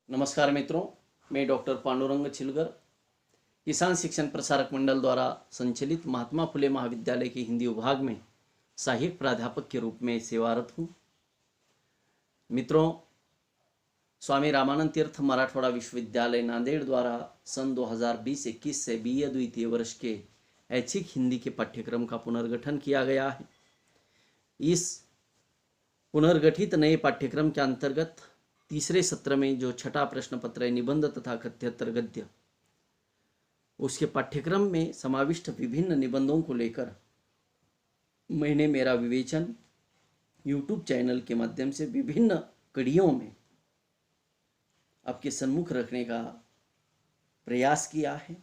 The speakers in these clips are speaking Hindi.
नमस्कार मित्रों, मैं डॉक्टर पांडुरंग छिलगर किसान शिक्षण प्रसारक मंडल द्वारा संचालित महात्मा फुले महाविद्यालय के हिंदी विभाग में सहायक प्राध्यापक के रूप में सेवारत हूँ। मित्रों, स्वामी रामानंद तीर्थ मराठवाड़ा विश्वविद्यालय नांदेड़ द्वारा सन 2020-21 से बीए द्वितीय वर्ष के ऐच्छिक हिंदी के पाठ्यक्रम का पुनर्गठन किया गया है। इस पुनर्गठित नए पाठ्यक्रम के अंतर्गत तीसरे सत्र में जो छठा प्रश्न पत्र है निबंध तथा कथ्योत्तर गद्य, उसके पाठ्यक्रम में समाविष्ट विभिन्न निबंधों को लेकर मैंने मेरा विवेचन यूट्यूब चैनल के माध्यम से विभिन्न कड़ियों में आपके सम्मुख रखने का प्रयास किया है,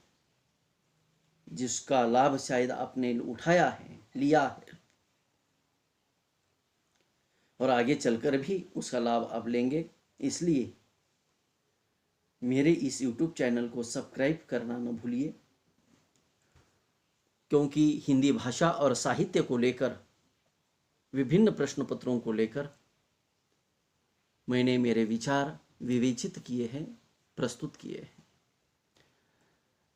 जिसका लाभ शायद आपने उठाया है, लिया है और आगे चलकर भी उसका लाभ आप लेंगे। इसलिए मेरे इस YouTube चैनल को सब्सक्राइब करना न भूलिए, क्योंकि हिंदी भाषा और साहित्य को लेकर विभिन्न प्रश्न पत्रों को लेकर मैंने मेरे विचार विवेचित किए हैं, प्रस्तुत किए हैं।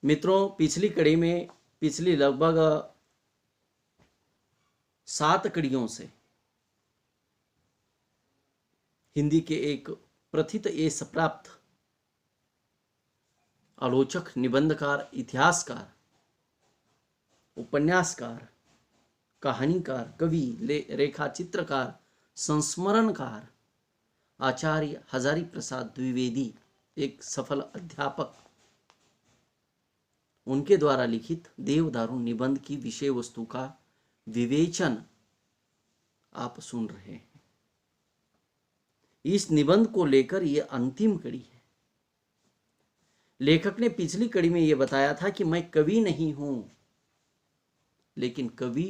मित्रों, पिछली कड़ी में पिछली लगभग 7 कड़ियों से हिंदी के एक प्रथित एस प्राप्त आलोचक, निबंधकार, इतिहासकार, उपन्यासकार, कहानीकार, कवि, रेखा चित्रकार, संस्मरणकार आचार्य हजारी प्रसाद द्विवेदी, एक सफल अध्यापक, उनके द्वारा लिखित देवदारू निबंध की विषय वस्तु का विवेचन आप सुन रहे हैं। इस निबंध को लेकर यह अंतिम कड़ी है। लेखक ने पिछली कड़ी में यह बताया था कि मैं कवि नहीं हूं, लेकिन कवि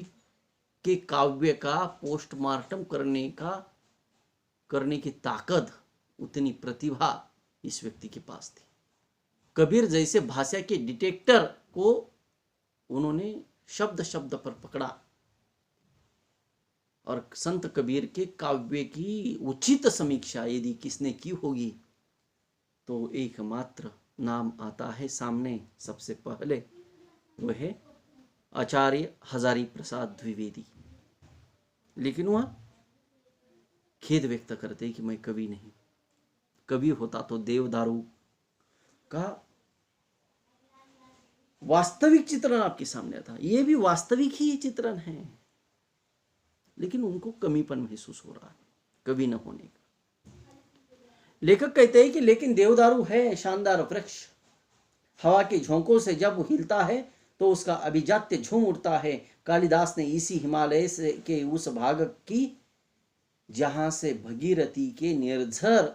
के काव्य का पोस्टमार्टम करने की ताकत, उतनी प्रतिभा इस व्यक्ति के पास थी। कबीर जैसे भाषा के डिटेक्टर को उन्होंने शब्द शब्द पर पकड़ा और संत कबीर के काव्य की उचित समीक्षा यदि किसने की होगी तो एकमात्र नाम आता है सामने सबसे पहले, वह है आचार्य हजारी प्रसाद द्विवेदी। लेकिन वह खेद व्यक्त करते कि मैं कवि नहीं। कवि होता तो देवदारू का वास्तविक चित्रण आपके सामने था। यह भी वास्तविक ही चित्रण है, लेकिन उनको कमीपन महसूस हो रहा है कवि न होने का। लेखक कहते हैं कि लेकिन देवदारू है शानदार वृक्ष, हवा के झोंकों से जब वो हिलता है तो उसका अभिजात्य झूम उठता है। कालिदास ने इसी हिमालय से के उस भाग की जहां से भगीरथी के निर्झर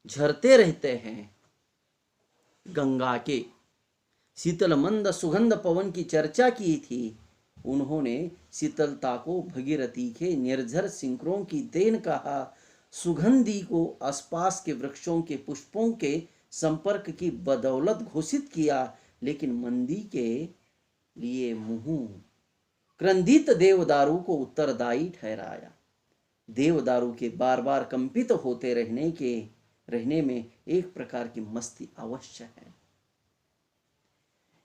झरते रहते हैं, गंगा के शीतल मंद सुगंध पवन की चर्चा की थी। उन्होंने शीतलता को भगीरथी के निर्झर सिंकरों की देन कहा, सुगंधी को आसपास के वृक्षों के पुष्पों के संपर्क की बदौलत घोषित किया, लेकिन मंदी के लिए मुंह क्रंदित देवदारू को उत्तरदायी ठहराया। देवदारू के बार बार कंपित होते रहने में एक प्रकार की मस्ती अवश्य है।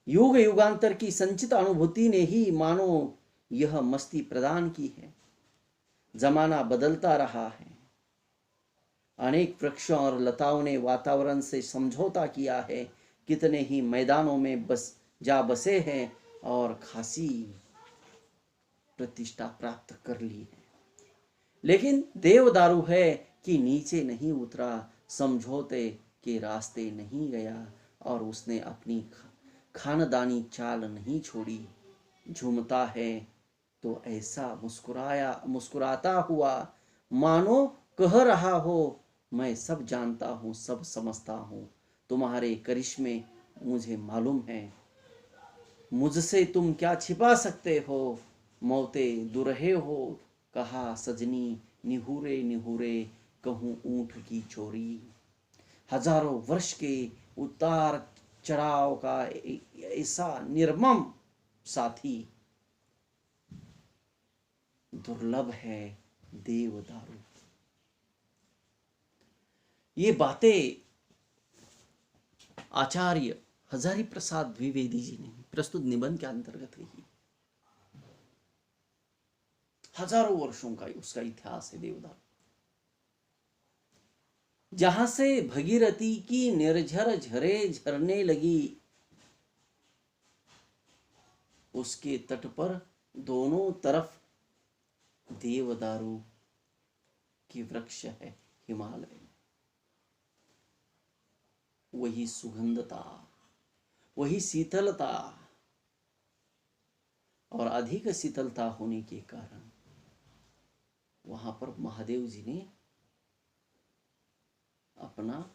युग युगांतर की संचित अनुभूति ने ही मानो यह मस्ती प्रदान की है। जमाना बदलता रहा है, अनेक वृक्षों और लताओं ने वातावरण से समझौता किया है, कितने ही मैदानों में बसे हैं और खासी प्रतिष्ठा प्राप्त कर ली है। लेकिन देवदारू है कि नीचे नहीं उतरा, समझौते के रास्ते नहीं गया और उसने अपनी खानदानी चाल नहीं छोड़ी। झूमता है तो ऐसा मुस्कुराता हुआ मानो कह रहा हो, मैं सब जानता हूँ, सब समझता हूँ, तुम्हारे करिश्मे मुझे मालूम है, मुझसे तुम क्या छिपा सकते हो, मौते दुरहे हो, कहा सजनी निहुरे निहुरे कहूँ ऊंट की चोरी। हजारों वर्ष के उतार चढ़ाव का ऐसा निर्मम साथी दुर्लभ है देवदारू। ये बातें आचार्य हजारी प्रसाद द्विवेदी जी ने प्रस्तुत निबंध के अंतर्गत लिखी। हजारों वर्षों का उसका इतिहास है देवदारू। जहां से भगीरथी की निर्झर झरे झरने लगी, उसके तट पर दोनों तरफ देवदारू की वृक्ष है हिमालय में। वही सुगंधता, वही शीतलता, और अधिक शीतलता होने के कारण वहां पर महादेव जी ने अपना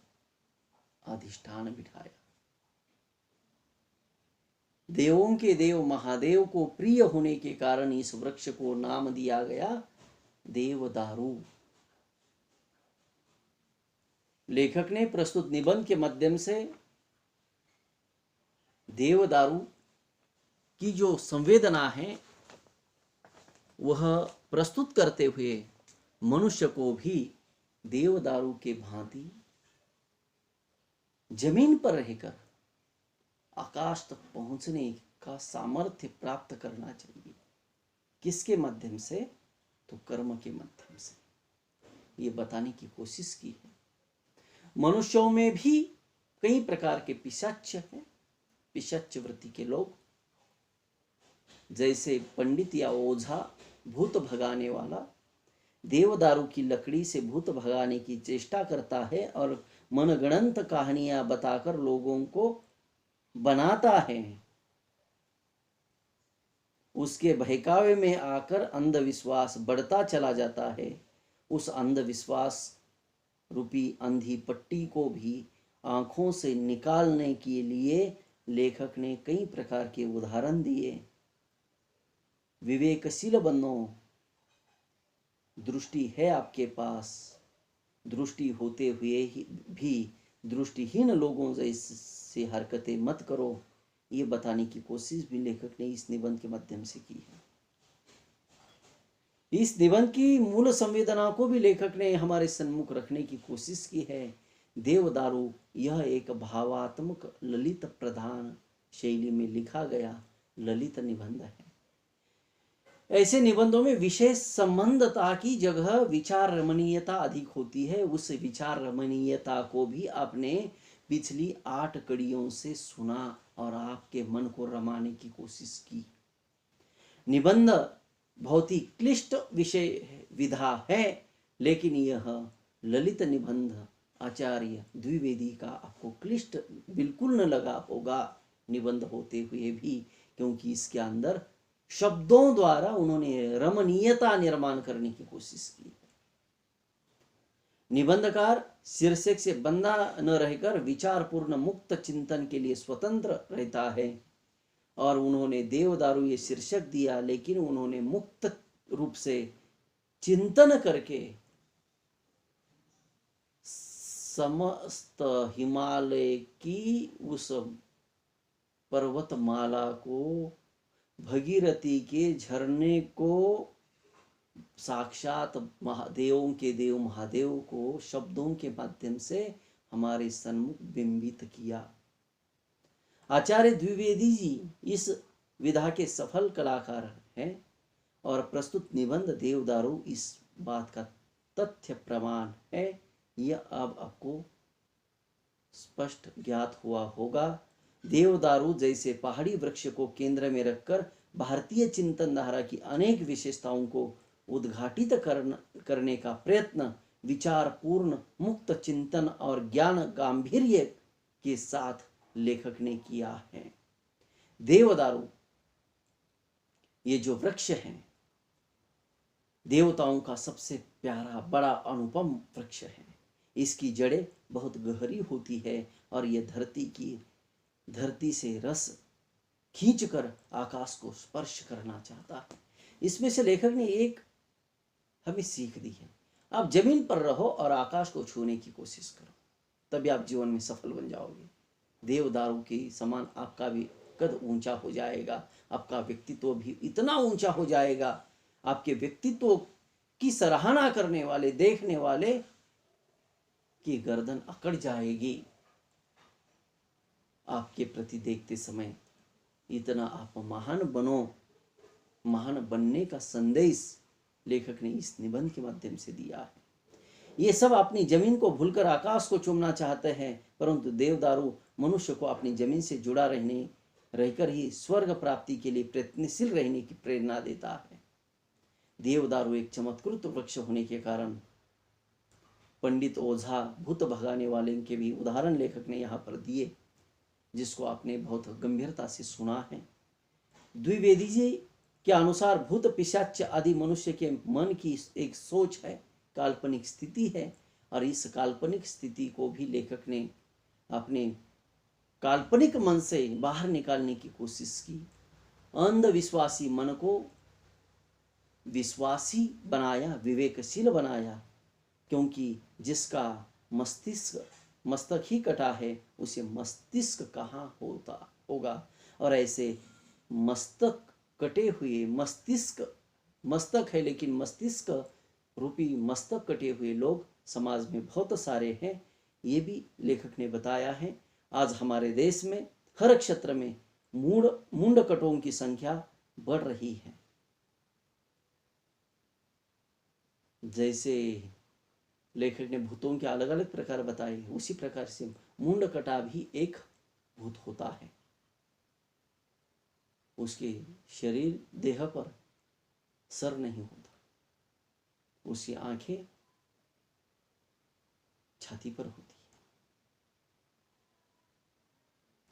अधिष्ठान बिठाया। देवों के देव महादेव को प्रिय होने के कारण इस वृक्ष को नाम दिया गया देवदारू। लेखक ने प्रस्तुत निबंध के माध्यम से देवदारू की जो संवेदना है वह प्रस्तुत करते हुए मनुष्य को भी देवदारू के भांति जमीन पर रहकर आकाश तक पहुंचने का सामर्थ्य प्राप्त करना चाहिए। किसके माध्यम से? तो कर्म के माध्यम से। ये बताने की कोशिश की है। मनुष्यों में भी कई प्रकार के पिशाच हैं, पिशाच वृत्ति के लोग, जैसे पंडित या ओझा भूत भगाने वाला देवदारू की लकड़ी से भूत भगाने की चेष्टा करता है और मनगढ़ंत कहानियां बताकर लोगों को बनाता है। उसके बहकावे में आकर अंधविश्वास बढ़ता चला जाता है। उस अंधविश्वास रूपी अंधी पट्टी को भी आंखों से निकालने के लिए लेखक ने कई प्रकार के उदाहरण दिए। विवेकशील बनो, दृष्टि है आपके पास, दृष्टि होते हुए भी दृष्टिहीन लोगों जैसे हरकतें मत करो। ये बताने की कोशिश भी लेखक ने इस निबंध के माध्यम से की है। इस निबंध की मूल संवेदना को भी लेखक ने हमारे सम्मुख रखने की कोशिश की है। देवदारू यह एक भावात्मक ललित प्रधान शैली में लिखा गया ललित निबंध है। ऐसे निबंधों में विशेष संबंधता की जगह विचार रमणीयता अधिक होती है। उस विचार रमणीयता को भी आपने पिछली 8 कड़ियों से सुना और आपके मन को रमाने की कोशिश की। निबंध बहुत ही क्लिष्ट विषय विधा है, लेकिन यह ललित निबंध आचार्य द्विवेदी का आपको क्लिष्ट बिल्कुल न लगा होगा निबंध होते हुए भी, क्योंकि इसके अंदर शब्दों द्वारा उन्होंने रमणीयता निर्माण करने की कोशिश की। निबंधकार शीर्षक से बंधा न रहकर विचारपूर्ण मुक्त चिंतन के लिए स्वतंत्र रहता है, और उन्होंने देवदारू ये शीर्षक दिया, लेकिन उन्होंने मुक्त रूप से चिंतन करके समस्त हिमालय की उस पर्वतमाला को, भगीरथी के झरने को, साक्षात महादेवों के देव महादेव को शब्दों के माध्यम से हमारे सन्मुख बिंबित किया। आचार्य द्विवेदी जी इस विधा के सफल कलाकार हैं और प्रस्तुत निबंध देवदारू इस बात का तथ्य प्रमाण है। यह अब आपको स्पष्ट ज्ञात हुआ होगा। देवदारू जैसे पहाड़ी वृक्ष को केंद्र में रखकर भारतीय चिंतन धारा की अनेक विशेषताओं को उद्घाटित करने का प्रयत्न विचारपूर्ण मुक्त चिंतन और ज्ञान गांभीर्य के साथ लेखक ने किया है। देवदारू ये जो वृक्ष है, देवताओं का सबसे प्यारा बड़ा अनुपम वृक्ष है। इसकी जड़ें बहुत गहरी होती है और यह धरती से रस खींचकर आकाश को स्पर्श करना चाहता है। इसमें से लेखक ने एक हमें सीख दी है, आप जमीन पर रहो और आकाश को छूने की कोशिश करो, तभी आप जीवन में सफल बन जाओगे। देवदारू के समान आपका भी कद ऊंचा हो जाएगा, आपका व्यक्तित्व भी इतना ऊंचा हो जाएगा, आपके व्यक्तित्व की सराहना करने वाले देखने वाले की गर्दन अकड़ जाएगी। आपके प्रति देखते समय इतना आप महान बनो, महान बनने का संदेश लेखक ने इस निबंध के माध्यम से दिया है। ये सब अपनी जमीन को भूलकर आकाश को चूमना चाहते हैं, परंतु देवदारू मनुष्य को अपनी जमीन से जुड़ा रहकर ही स्वर्ग प्राप्ति के लिए प्रयत्नशील रहने की प्रेरणा देता है। देवदारू एक चमत्कृत वृक्ष होने के कारण पंडित, ओझा, भूत भगाने वाले के भी उदाहरण लेखक ने यहाँ पर दिए, जिसको आपने बहुत गंभीरता से सुना है। द्विवेदी जी के अनुसार भूत, पिशाच आदि मनुष्य के मन की एक सोच है, काल्पनिक स्थिति है, और इस काल्पनिक स्थिति को भी लेखक ने अपने काल्पनिक मन से बाहर निकालने की कोशिश की। अंधविश्वासी मन को विश्वासी बनाया, विवेकशील बनाया, क्योंकि जिसका मस्तक ही कटा है उसे मस्तिष्क कहाँ होगा। और ऐसे मस्तक कटे हुए मस्तक है, लेकिन मस्तिष्क रूपी मस्तक कटे हुए लोग समाज में बहुत सारे हैं, ये भी लेखक ने बताया है। आज हमारे देश में हर क्षेत्र में मुंडकटों की संख्या बढ़ रही है। जैसे लेखक ने भूतों के अलग अलग प्रकार बताए, उसी प्रकार से मुंडकटा भी एक भूत होता है। उसके शरीर, देह पर सर नहीं होता, उसकी आंखें छाती पर होती है।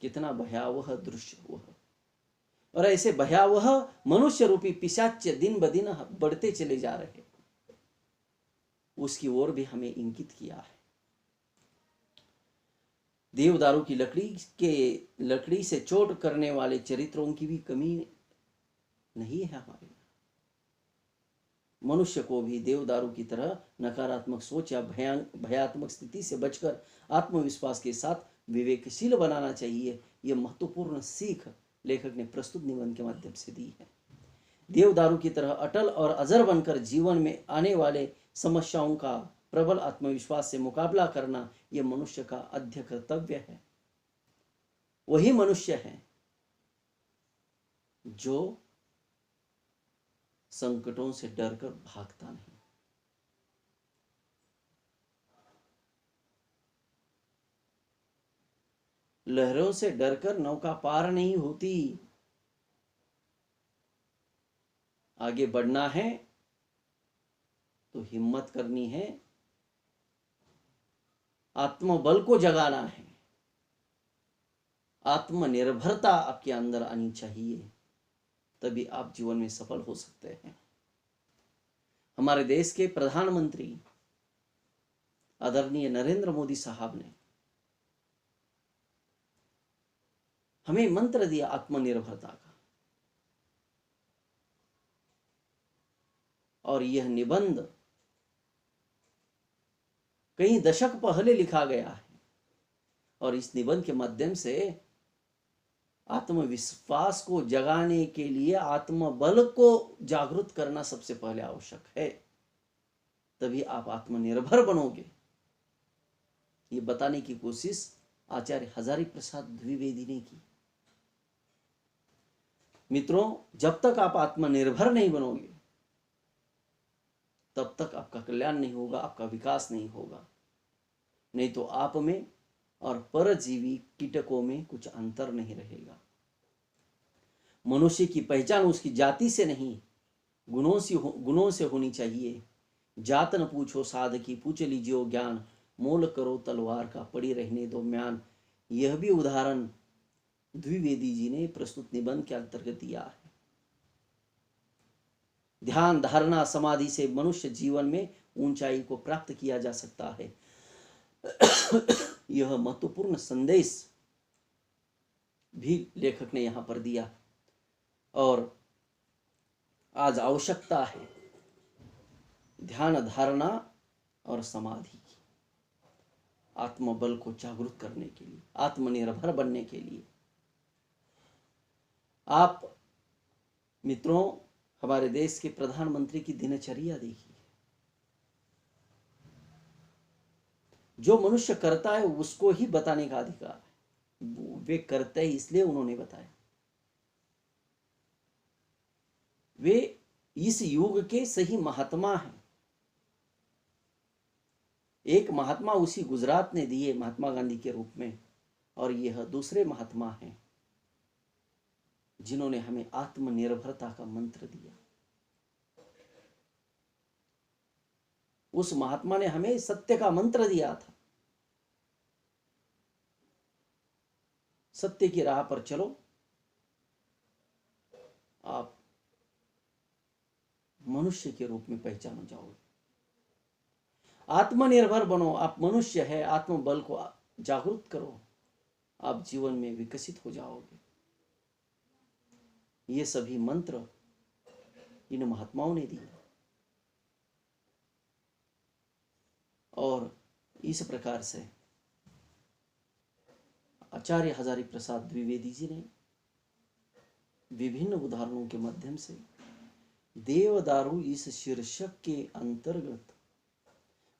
कितना भयावह दृश्य हुआ। और ऐसे भयावह मनुष्य रूपी पिशाच दिन ब दिन बढ़ते चले जा रहे, उसकी ओर भी हमें इंगित किया है। देवदारू की लकड़ी से चोट करने वाले चरित्रों की भी कमी नहीं है हमारे। मनुष्य को भी देवदारू की तरह नकारात्मक सोच या भयात्मक स्थिति से बचकर आत्मविश्वास के साथ विवेकशील बनाना चाहिए। यह महत्वपूर्ण सीख लेखक ने प्रस्तुत निबंध के माध्यम से दी है। देवदारू की तरह अटल और अजर बनकर जीवन में आने वाले समस्याओं का प्रबल आत्मविश्वास से मुकाबला करना यह मनुष्य का आद्य कर्तव्य है। वही मनुष्य है जो संकटों से डरकर भागता नहीं। लहरों से डरकर नौका पार नहीं होती। आगे बढ़ना है तो हिम्मत करनी है, आत्मबल को जगाना है, आत्मनिर्भरता आपके अंदर आनी चाहिए, तभी आप जीवन में सफल हो सकते हैं। हमारे देश के प्रधानमंत्री आदरणीय नरेंद्र मोदी साहब ने हमें मंत्र दिया आत्मनिर्भरता का, और यह निबंध कई दशक पहले लिखा गया है, और इस निबंध के माध्यम से आत्मविश्वास को जगाने के लिए आत्मबल को जागृत करना सबसे पहले आवश्यक है, तभी आप आत्मनिर्भर बनोगे। ये बताने की कोशिश आचार्य हजारी प्रसाद द्विवेदी ने की। मित्रों, जब तक आप आत्मनिर्भर नहीं बनोगे तब तक आपका कल्याण नहीं होगा, आपका विकास नहीं होगा। नहीं तो आप में और परजीवी कीटकों में कुछ अंतर नहीं रहेगा। मनुष्य की पहचान उसकी जाति से नहीं, गुणों से होनी चाहिए। जात न पूछो साधकी, पूछ लीजिए ज्ञान, मोल करो तलवार का, पड़ी रहने दो म्यान। यह भी उदाहरण द्विवेदी जी ने प्रस्तुत निबंध के अंतर्गत दिया है। ध्यान, धारणा, समाधि से मनुष्य जीवन में ऊंचाई को प्राप्त किया जा सकता है। यह महत्वपूर्ण संदेश भी लेखक ने यहां पर दिया, और आज आवश्यकता है ध्यान, धारणा और समाधि की, आत्मबल को जागृत करने के लिए, आत्मनिर्भर बनने के लिए। आप मित्रों, हमारे देश के प्रधानमंत्री की दिनचर्या देखिए। जो मनुष्य करता है उसको ही बताने का अधिकार है। वे करते हैं इसलिए उन्होंने बताया। वे इस युग के सही महात्मा हैं। एक महात्मा उसी गुजरात ने दिए महात्मा गांधी के रूप में, और यह दूसरे महात्मा हैं जिन्होंने हमें आत्मनिर्भरता का मंत्र दिया। उस महात्मा ने हमें सत्य का मंत्र दिया था। सत्य की राह पर चलो, आप मनुष्य के रूप में पहचान जाओगे। आत्मनिर्भर बनो, आप मनुष्य है, आत्मबल को जागरूक करो, आप जीवन में विकसित हो जाओगे। ये सभी मंत्र इन महात्माओं ने दिए। और इस प्रकार से आचार्य हजारी प्रसाद द्विवेदी जी ने विभिन्न उदाहरणों के माध्यम से देवदारू इस शीर्षक के अंतर्गत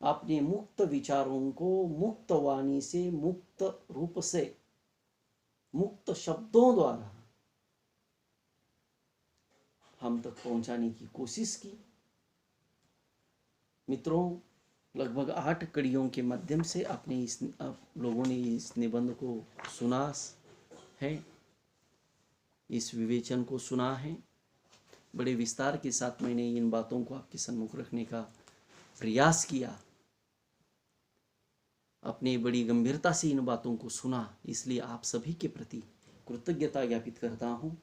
अपने मुक्त विचारों को मुक्त वाणी से, मुक्त रूप से, मुक्त शब्दों द्वारा हम तक पहुंचाने की कोशिश की। मित्रों, लगभग 8 कड़ियों के माध्यम से आपने आप लोगों ने इस निबंध को सुना है, इस विवेचन को सुना है। बड़े विस्तार के साथ मैंने इन बातों को आपके सम्मुख रखने का प्रयास किया। अपने बड़ी गंभीरता से इन बातों को सुना, इसलिए आप सभी के प्रति कृतज्ञता ज्ञापित करता हूँ।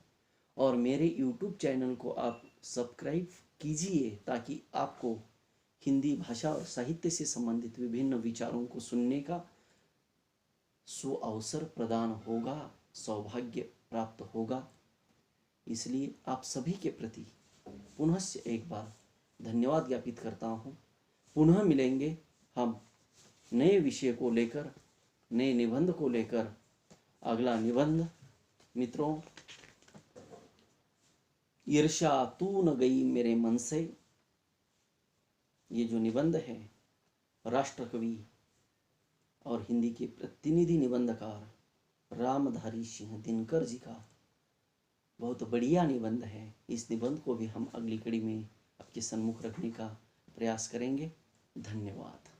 और मेरे YouTube चैनल को आप सब्सक्राइब कीजिए ताकि आपको हिंदी भाषा और साहित्य से संबंधित विभिन्न विचारों को सुनने का सुअवसर प्रदान होगा, सौभाग्य प्राप्त होगा। इसलिए आप सभी के प्रति पुनः से एक बार धन्यवाद ज्ञापित करता हूँ। पुनः मिलेंगे हम नए विषय को लेकर, नए निबंध को लेकर। अगला निबंध मित्रों, ईर्ष्या तू न गई मेरे मन से। ये जो निबंध है राष्ट्रकवि और हिंदी के प्रतिनिधि निबंधकार रामधारी सिंह दिनकर जी का बहुत बढ़िया निबंध है। इस निबंध को भी हम अगली कड़ी में आपके सम्मुख रखने का प्रयास करेंगे। धन्यवाद।